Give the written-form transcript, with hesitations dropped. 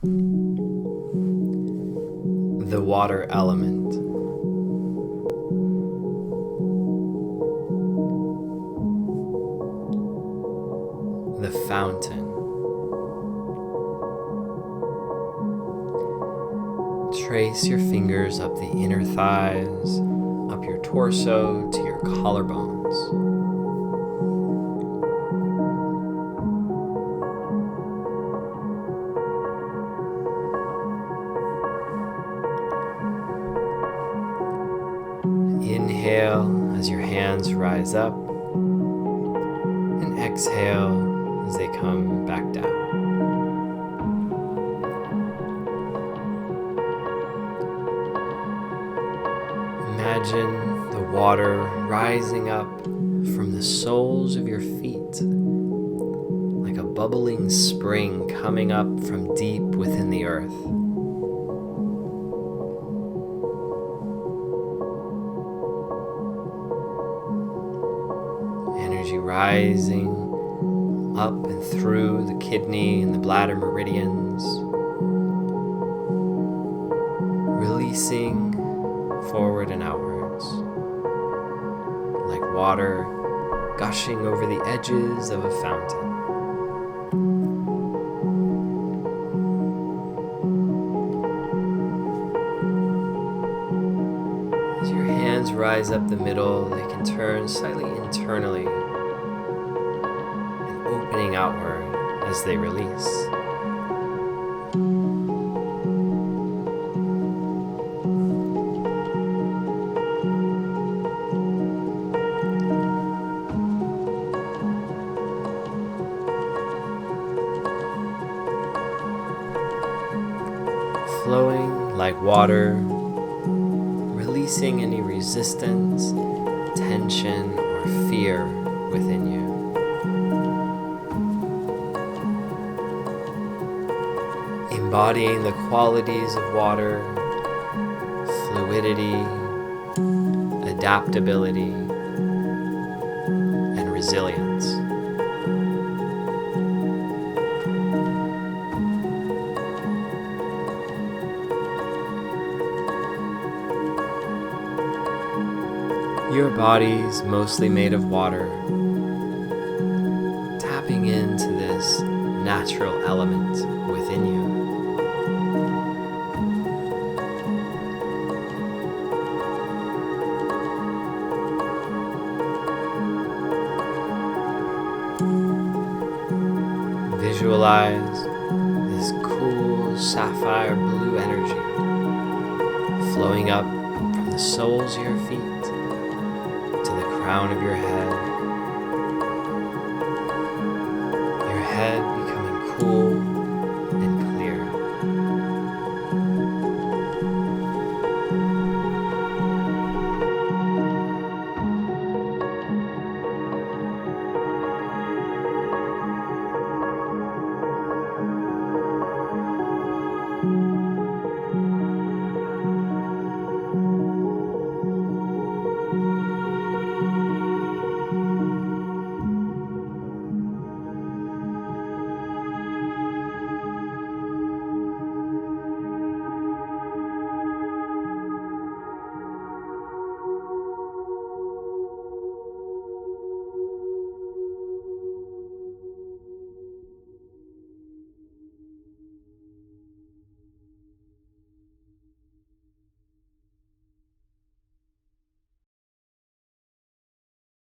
The water element. The fountain. Trace your fingers up the inner thighs, up your torso to your collarbones. Inhale as your hands rise up, and exhale as they come back down. Imagine the water rising up from the soles of your feet, like a bubbling spring coming up from deep within the earth. Energy rising up and through the kidney and the bladder meridians, releasing forward and outwards, like water gushing over the edges of a fountain. As your hands rise up the middle, they can turn slightly internally and opening outward as they release. Flowing like water, releasing any resistance, tension, or fear within you. Embodying the qualities of water, fluidity, adaptability, and resilience. Your body's mostly made of water, tapping into this natural element within you. Visualize this cool sapphire blue energy flowing up from the soles of your feet to the crown of your head